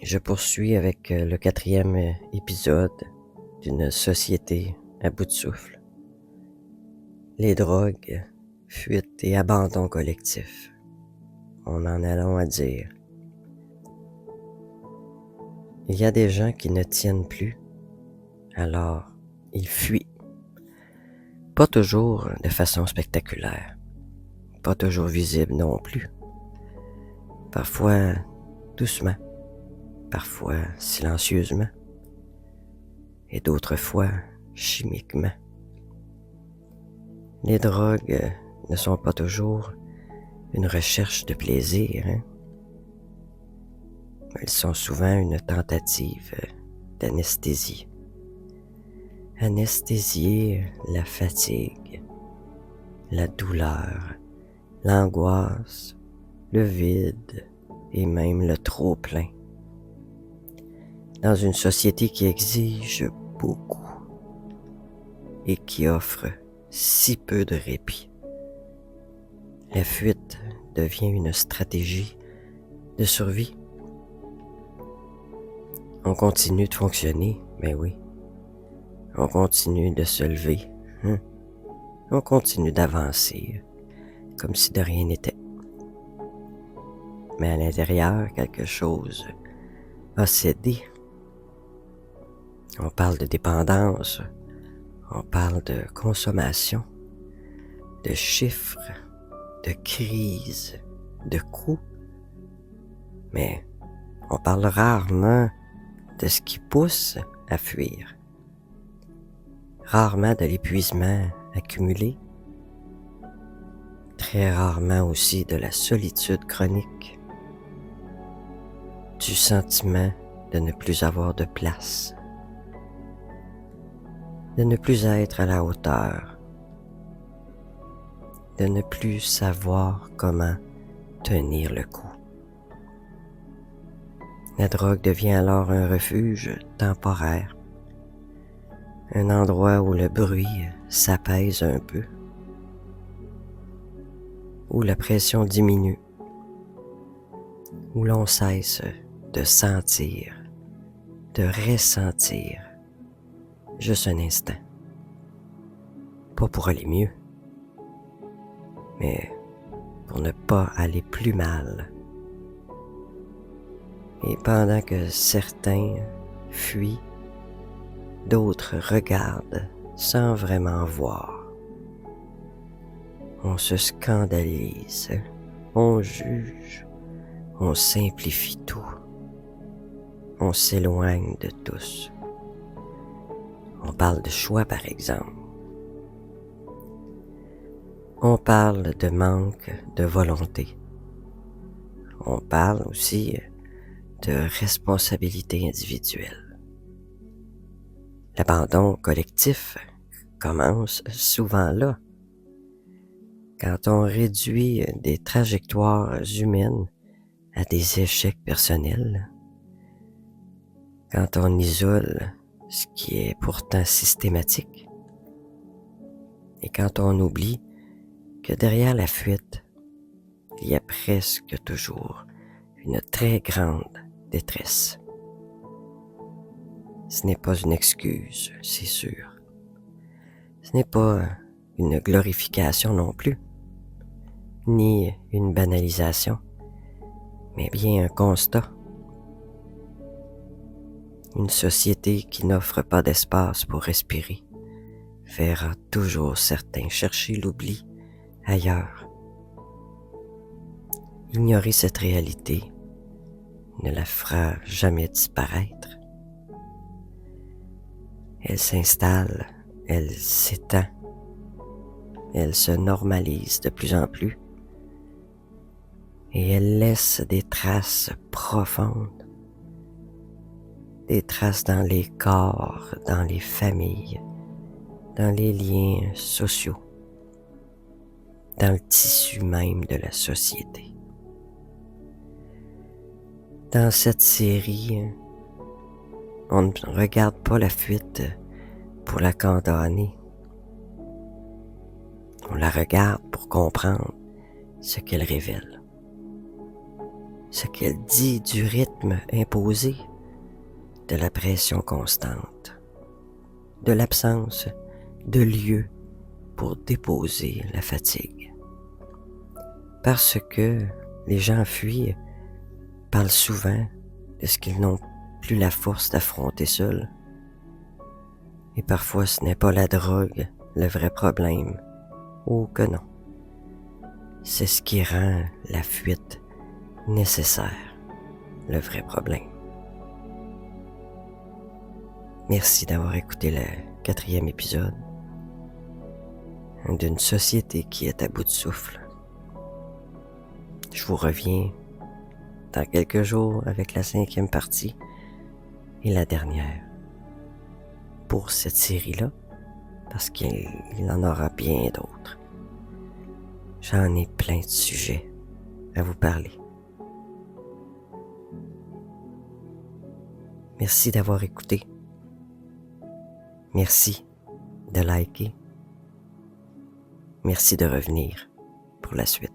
Je poursuis avec le 4e épisode d'une société à bout de souffle. Les drogues, fuites et abandon collectif. On en a long à dire. Il y a des gens qui ne tiennent plus, alors ils fuient. Pas toujours de façon spectaculaire, pas toujours visible non plus. Parfois doucement, parfois silencieusement, et d'autres fois chimiquement. Les drogues ne sont pas toujours une recherche de plaisir, hein? Elles sont souvent une tentative d'anesthésie. Anesthésier la fatigue, la douleur, l'angoisse, le vide et même le trop-plein. Dans une société qui exige beaucoup et qui offre si peu de répit, la fuite devient une stratégie de survie. On continue de fonctionner, mais oui. On continue de se lever. On continue d'avancer, comme si de rien n'était. Mais à l'intérieur, quelque chose a cédé. On parle de dépendance, on parle de consommation, de chiffres, de crise, de coûts. Mais on parle rarement de ce qui pousse à fuir. Rarement de l'épuisement accumulé. Très rarement aussi de la solitude chronique. Du sentiment de ne plus avoir de place. De ne plus être à la hauteur. De ne plus savoir comment tenir le coup. La drogue devient alors un refuge temporaire. Un endroit où le bruit s'apaise un peu. Où la pression diminue. Où l'on cesse de sentir, de ressentir, juste un instant. Pas pour aller mieux, mais pour ne pas aller plus mal. Et pendant que certains fuient, d'autres regardent sans vraiment voir. On se scandalise, on juge, on simplifie tout. On s'éloigne de tous. On parle de choix, par exemple. On parle de manque de volonté. On parle aussi de responsabilité individuelle. L'abandon collectif commence souvent là. Quand on réduit des trajectoires humaines à des échecs personnels, quand on isole ce qui est pourtant systématique, et quand on oublie que derrière la fuite, il y a presque toujours une très grande détresse. Ce n'est pas une excuse, c'est sûr. Ce n'est pas une glorification non plus, ni une banalisation, mais bien un constat. Une société qui n'offre pas d'espace pour respirer verra toujours certains chercher l'oubli ailleurs. Ignorer cette réalité ne la fera jamais disparaître. Elle s'installe, elle s'étend, elle se normalise de plus en plus et elle laisse des traces profondes. Des traces dans les corps, dans les familles, dans les liens sociaux, dans le tissu même de la société. Dans cette série, on ne regarde pas la fuite pour la condamner. On la regarde pour comprendre ce qu'elle révèle. ce qu'elle dit du rythme imposé, de la pression constante, de l'absence de lieu pour déposer la fatigue. Parce que les gens fuient, parlent souvent de ce qu'ils n'ont plus la force d'affronter seuls. Et parfois ce n'est pas la drogue le vrai problème. Oh que non. C'est ce qui rend la fuite nécessaire, le vrai problème. Merci d'avoir écouté le 4e épisode d'une société qui est à bout de souffle. Je vous reviens dans quelques jours avec la 5e partie et la dernière pour cette série-là, parce qu'il en aura bien d'autres. J'en ai plein de sujets à vous parler. Merci d'avoir écouté. Merci de liker. Merci de revenir pour la suite.